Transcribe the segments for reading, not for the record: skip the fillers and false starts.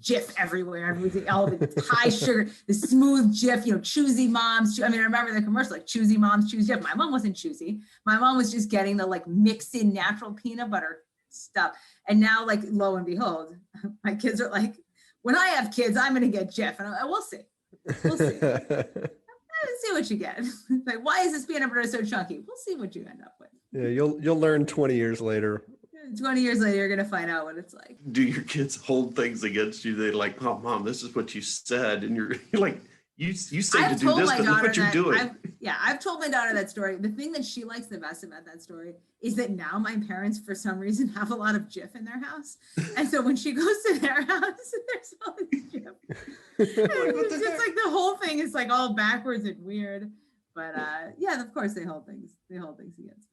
Jif everywhere. Everything, all of it, high sugar, the smooth Jif, choosy moms. I mean, I remember the commercial, like choosy moms, choose Jif. My mom wasn't choosy. My mom was just getting the like mixed in natural peanut butter stuff. And now, like, lo and behold, my kids are like, when I have kids, I'm going to get Jif. And I'm like, we'll see. We'll see. Let's see what you get. Like, why is this peanut butter so chunky? We'll see what you end up with. Yeah, you'll learn 20 years later. 20 years later, you're going to find out what it's like. Do your kids hold things against you? They're like, oh, Mom, this is what you said. And you're like, you say to do this, but look what you're doing. I've told my daughter that story. The thing that she likes the best about that story is that now my parents, for some reason, have a lot of Jif in their house. And so when she goes to their house, there's all this Jif. It's just like the whole thing is like all backwards and weird. But yeah, of course they hold things against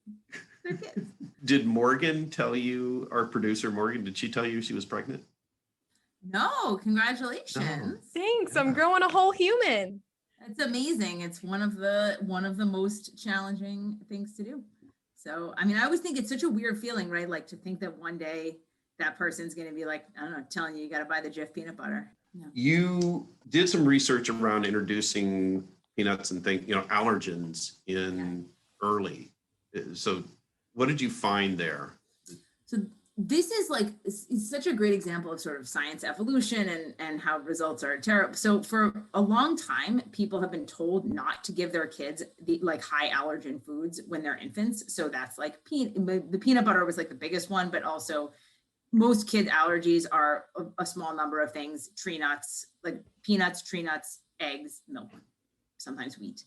me. They're kids. Did Morgan tell you, our producer Morgan, did she tell you she was pregnant? No, congratulations. No. Thanks. I'm growing a whole human. It's amazing. It's one of the most challenging things to do. So, I mean, I always think it's such a weird feeling, right? Like to think that one day that person's going to be like, I don't know, telling you got to buy the Jif peanut butter. Yeah. You did some research around introducing peanuts and allergens in early. So what did you find there? So this is like, it's such a great example of sort of science evolution and how results are terrible. So for a long time, people have been told not to give their kids the like high allergen foods when they're infants. So that's like the peanut butter was like the biggest one, but also most kids' allergies are a small number of things: tree nuts, like peanuts, tree nuts, eggs, milk, sometimes wheat.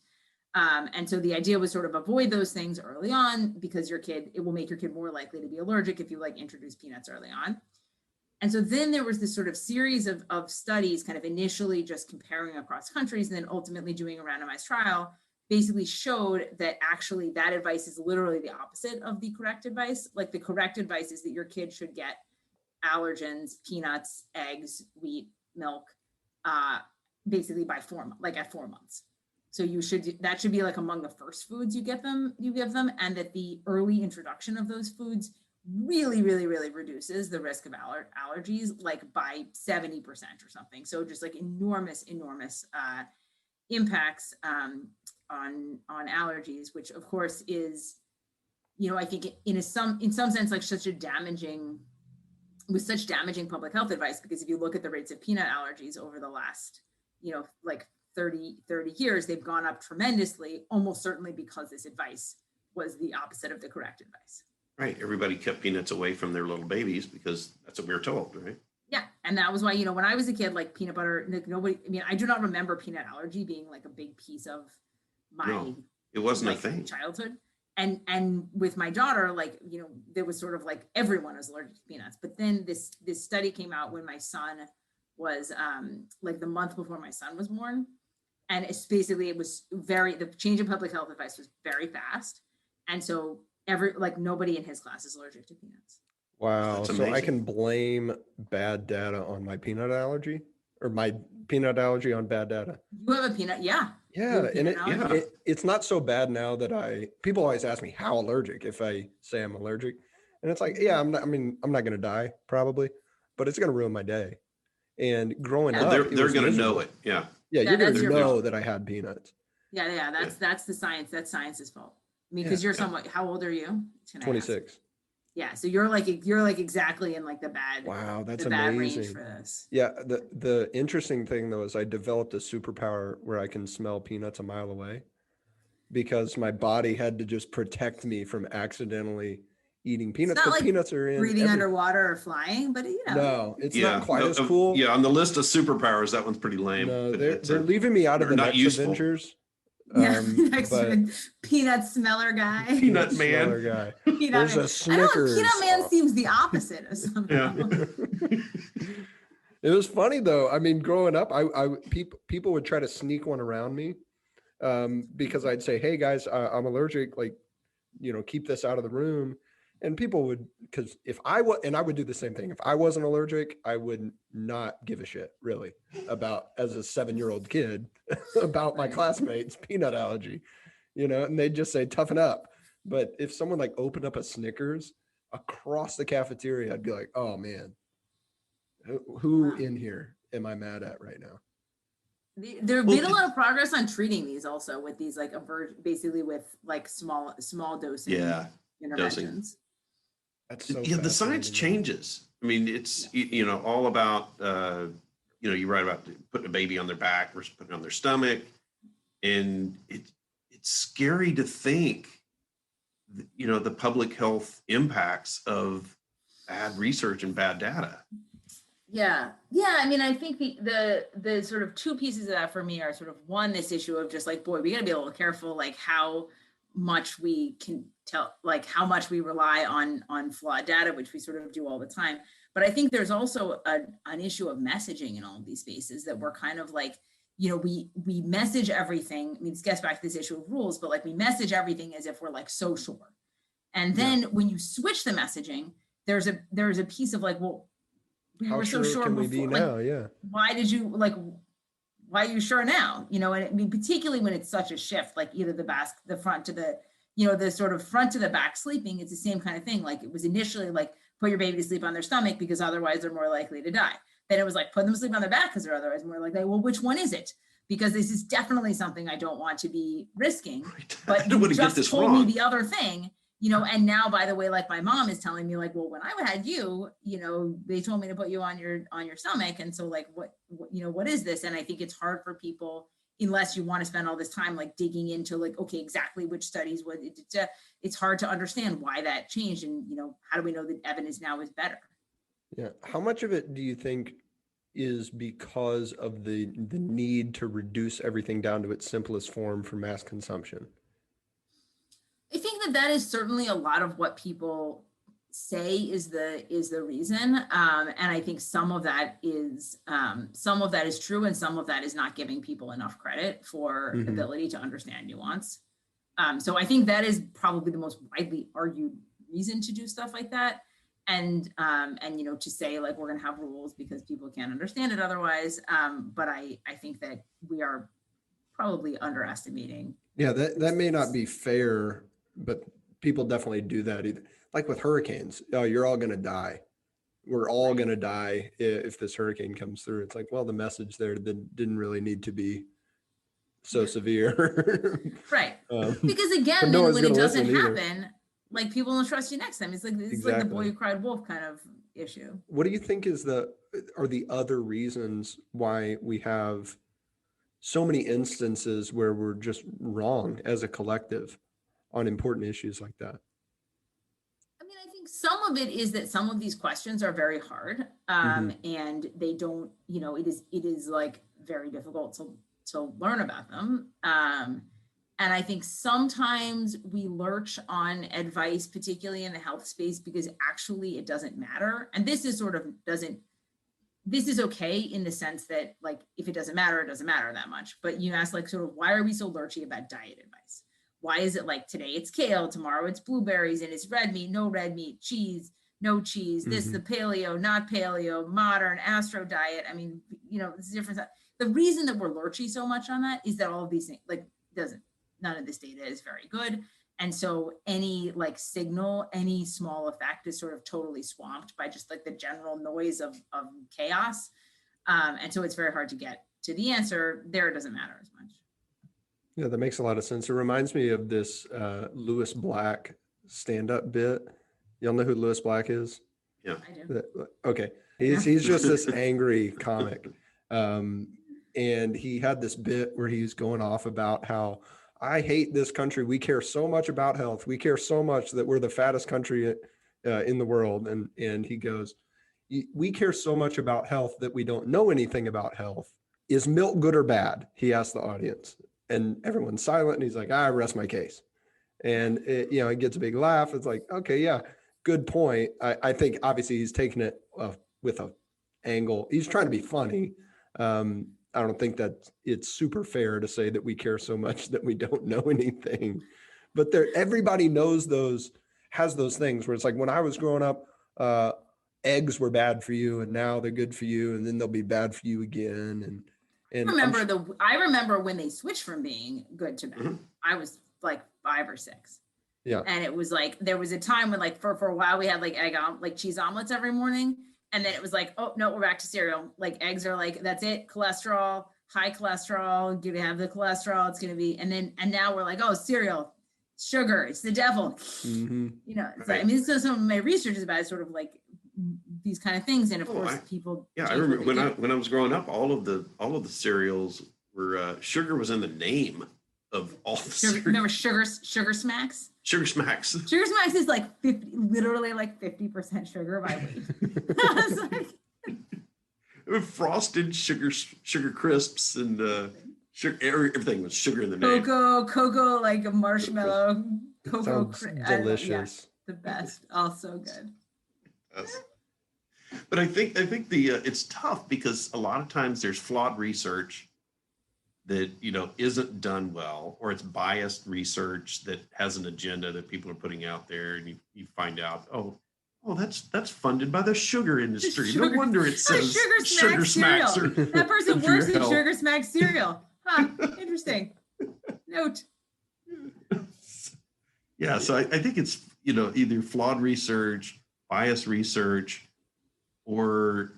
And so the idea was sort of avoid those things early on because it will make your kid more likely to be allergic if you like introduce peanuts early on. And so then there was this sort of series of studies kind of initially just comparing across countries and then ultimately doing a randomized trial basically showed that actually that advice is literally the opposite of the correct advice. Like the correct advice is that your kid should get allergens, peanuts, eggs, wheat, milk, basically at 4 months. So that should be like among the first foods you give them, and that the early introduction of those foods really, really, really reduces the risk of allergies, like by 70% or something. So just like enormous impacts on allergies, which of course is, I think in some sense like such damaging public health advice, because if you look at the rates of peanut allergies over the last, like 30 years, they've gone up tremendously, almost certainly because this advice was the opposite of the correct advice. Right. Everybody kept peanuts away from their little babies because that's what we were told, right? Yeah. And that was why, when I was a kid, like peanut butter, like I do not remember peanut allergy being like a big piece of my it wasn't a thing. Childhood. And with my daughter, like, there was sort of like everyone was allergic to peanuts. But then this study came out when my son was like the month before my son was born. And it's basically, the change in public health advice was very fast. And so nobody in his class is allergic to peanuts. Wow. So I can blame bad data on my peanut allergy, or my peanut allergy on bad data. You have a peanut. Yeah. Yeah. And it's not so bad now that people always ask me how allergic if I say I'm allergic. And it's like, yeah, I'm not going to die probably, but it's going to ruin my day. And growing up, they're going to know it. Yeah. Yeah, you're going to know that I had peanuts. Yeah, that's the science. That's science's fault. I mean, because you're somewhat. How old are you? 26. Yeah, so you're like exactly in like the bad. Wow, that's bad amazing. Range for this. Yeah, the interesting thing though is I developed a superpower where I can smell peanuts a mile away, because my body had to just protect me from accidentally eating peanuts. It's not like peanuts are in breathing underwater or flying, but no, it's not quite as cool. Yeah, on the list of superpowers, that one's pretty lame. No, they're leaving me out of the next Avengers. Peanut smeller guy. Peanut man. There's a Snickers. Peanut man seems the opposite of something. Yeah. It was funny though. I mean, growing up, people would try to sneak one around me because I'd say, "Hey guys, I'm allergic. Like, keep this out of the room." And people would, because I would do the same thing. If I wasn't allergic, I would not give a shit really about, as a 7-year-old kid, about my classmates' peanut allergy, and they'd just say, toughen up. But if someone like opened up a Snickers across the cafeteria, I'd be like, oh man, Who in here am I mad at right now? There's been a lot of progress on treating these also with these like basically with like small dosing interventions. That's so Yeah, the science fascinating. changes. I mean, it's all about you write about putting a baby on their back versus putting it on their stomach, and it's scary to think, the public health impacts of bad research and bad data. Yeah. I mean, I think the sort of two pieces of that for me are sort of one, this issue of just like, boy, we got to be a little careful, like how much we can tell, like how much we rely on flawed data, which we sort of do all the time. But I think there's also an issue of messaging in all of these spaces that we're kind of like, we message everything. I mean, this gets back to this issue of rules, but like we message everything as if we're like so sure. And then when you switch the messaging, there's a piece of like, well, we How were so sure can before. we be like, now? Yeah. why are you sure now? And I mean, particularly when it's such a shift, like either the front to the, the sort of front to the back sleeping, it's the same kind of thing. Like it was initially like, put your baby to sleep on their stomach because otherwise they're more likely to die. Then it was like, put them to sleep on their back because they're otherwise more likely. Well, which one is it? Because this is definitely something I don't want to be risking. Right. But I don't you want to get just this told wrong. me the other thing. And now, by the way, like my mom is telling me like, well, when I had you, they told me to put you on your stomach. And so like, what is this? And I think it's hard for people, unless you want to spend all this time, like digging into like, okay, exactly which studies, it's hard to understand why that changed. And, how do we know that evidence now is better? Yeah. How much of it do you think is because of the need to reduce everything down to its simplest form for mass consumption? I think that is certainly a lot of what people say is the reason, and I think some of that is true, and some of that is not giving people enough credit for ability to understand nuance. So I think that is probably the most widely argued reason to do stuff like that, and to say like we're going to have rules because people can't understand it otherwise. But I think that we are probably underestimating. Yeah, that may not be fair, but people definitely do that either. Like with hurricanes, oh, you're all going to die. We're all going to die if this hurricane comes through. It's like, well, the message there didn't really need to be so severe. Right. Because again, then when it doesn't happen, like people don't trust you next time. It's like like the boy who cried wolf kind of issue. What do you think are the other reasons why we have so many instances where we're just wrong as a collective on important issues like that? I mean, I think some of it is that some of these questions are very hard, and they don't, it is like very difficult to learn about them. And I think sometimes we lurch on advice, particularly in the health space, because actually it doesn't matter. And this is okay in the sense that like, if it doesn't matter, it doesn't matter that much. But you ask like sort of, why are we so lurchy about diet advice? Why is it like today it's kale, tomorrow it's blueberries, and it's red meat, no red meat, cheese, no cheese, this, the paleo, not paleo, modern, astro diet. I mean, this is different. The reason that we're lurchy so much on that is that all of these things, like none of this data is very good. And so any like signal, any small effect is sort of totally swamped by just like the general noise of chaos. And so it's very hard to get to the answer there. It doesn't matter as much. Yeah, that makes a lot of sense. It reminds me of this Lewis Black stand-up bit. Y'all know who Lewis Black is? Yeah. I do. Okay. He's just this angry comic. And he had this bit where he was going off about how I hate this country. We care so much about health. We care so much that we're the fattest country in the world. And he goes, we care so much about health that we don't know anything about health. Is milk good or bad? He asked the audience. And everyone's silent. And he's like, I rest my case. And it gets a big laugh. It's like, okay, yeah, good point. I think obviously he's taking it with a angle. He's trying to be funny. I don't think that it's super fair to say that we care so much that we don't know anything, but everybody knows has those things where it's like when I was growing up, eggs were bad for you and now they're good for you. And then they'll be bad for you again. And I remember when they switched from being good to bad. I was like 5 or 6. Yeah. And it was like, there was a time when like for a while we had like cheese omelets every morning. And then it was like, oh no, we're back to cereal. Like eggs are like, that's it, cholesterol, high cholesterol, gonna have the cholesterol, it's gonna be, and now we're like, oh, cereal, sugar, it's the devil. Mm-hmm. You know, so, Right. I mean, so some of my research is about sort of like these kind of things. And of Oh, course people. Yeah, I change what remember they do. when I was growing up, all of the cereals were sugar was in the name of all the cereals. Remember sugar smacks? Sugar Smacks. Sugar smacks is like 50, literally like 50% sugar by weight. It's like, Frosted sugar crisps and sugar, everything was sugar in the name. cocoa, like a marshmallow, cocoa. Sounds Yeah, delicious. the best. Oh, so good. Yes. But I think the it's tough because a lot of times there's flawed research that isn't done well, or it's biased research that has an agenda that people are putting out there, and you find out, oh, that's funded by the sugar industry. No wonder it says Sugar Smacks Smacks. cereal. That person good for works your in health. Sugar Smacks cereal. Huh, interesting. Note. Yeah, so I think it's either flawed research, biased research, or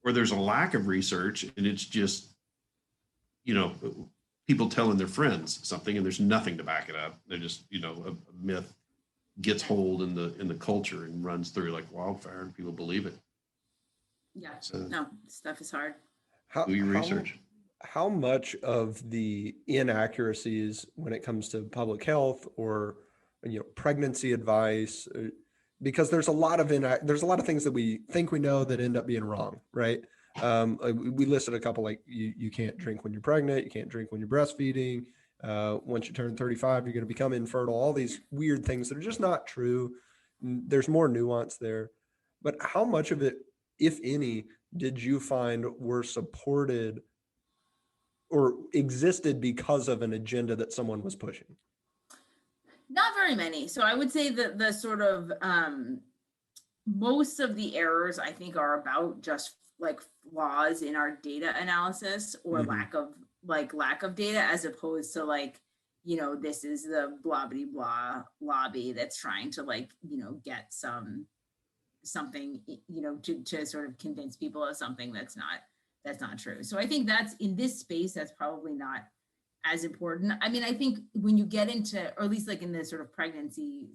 there's a lack of research, and it's just people telling their friends something and there's nothing to back it up. They're just a myth gets hold in the culture and runs through like wildfire, and people believe it. Yeah. So No, stuff is hard. do your research. How much of the inaccuracies when it comes to public health or pregnancy advice, because there's a lot of things that we think we know that end up being wrong, right? We listed a couple, like you can't drink when you're pregnant, you can't drink when you're breastfeeding. Once you turn 35, you're going to become infertile. All these weird things that are just not true. There's more nuance there, but how much of it, if any, did you find were supported or existed because of an agenda that someone was pushing? Not very many. So I would say that the sort of most of the errors I think are about just like flaws in our data analysis or Mm-hmm. lack of data, as opposed to like, this is the blah blah blah lobby that's trying to like, get something, to sort of convince people of something that's not true. So I think that's in this space, that's probably not as important. I mean, I think when you get into, or at least like in the sort of pregnancy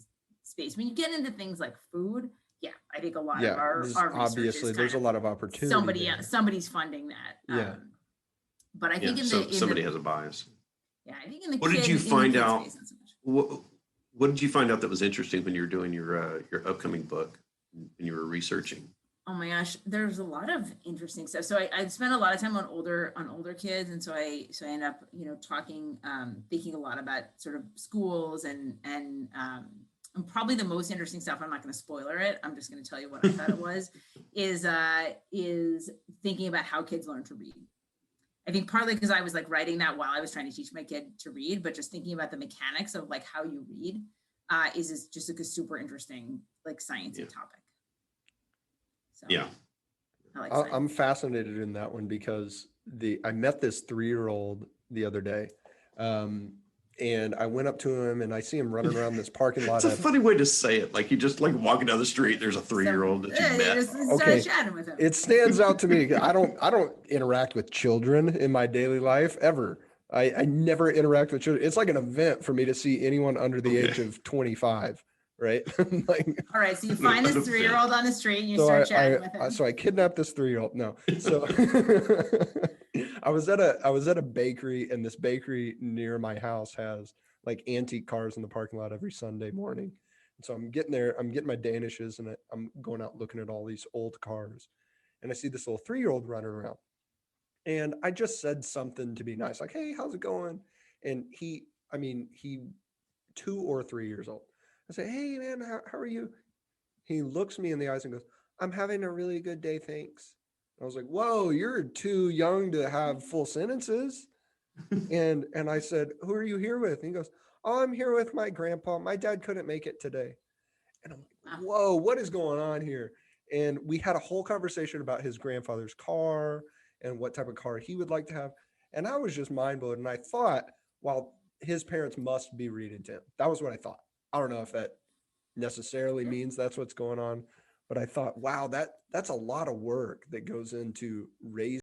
space, when you get into things like food, yeah, I think a lot of our research obviously is there's a kind lot of opportunity. Somebody's funding that. Yeah. But I think somebody has a bias. Yeah, I think in the What did you find out? What did you find out that was interesting when you were doing your upcoming book and you were researching? Oh my gosh, there's a lot of interesting stuff. So I spent a lot of time on older kids, and so I end up talking, thinking a lot about sort of schools and probably the most interesting stuff. I'm not going to spoiler it. I'm just going to tell you what I thought it was. Is thinking about how kids learn to read. I think partly because I was like writing that while I was trying to teach my kid to read, but just thinking about the mechanics of like how you read is just like a super interesting like sciencey topic. So, yeah, I'm fascinated in that one because I met this 3-year-old the other day, and I went up to him and I see him running around this parking lot. It's a funny way to say it. Like you just like walking down the street, there's a 3-year-old that you met. Just started chatting with him. It stands out to me. I don't interact with children in my daily life ever. I never interact with children. It's like an event for me to see anyone under the age of 25. Right. Like, all right. So you find this 3-year-old on the street and you start chatting with him. So I kidnapped this 3-year-old. No. So I was at a bakery, and this bakery near my house has like antique cars in the parking lot every Sunday morning. And so I'm getting there, I'm getting my Danishes, and I'm going out looking at all these old cars. And I see this little 3-year-old running around. And I just said something to be nice, like, hey, how's it going? And he 2 or 3 years old. I say, hey, man, how are you? He looks me in the eyes and goes, I'm having a really good day, thanks. I was like, whoa, you're too young to have full sentences. And I said, who are you here with? And he goes, oh, I'm here with my grandpa. My dad couldn't make it today. And I'm like, whoa, what is going on here? And we had a whole conversation about his grandfather's car and what type of car he would like to have. And I was just mind blown. And I thought, well, his parents must be reading to him. That was what I thought. I don't know if that necessarily means that's what's going on, but I thought, wow, that's a lot of work that goes into raising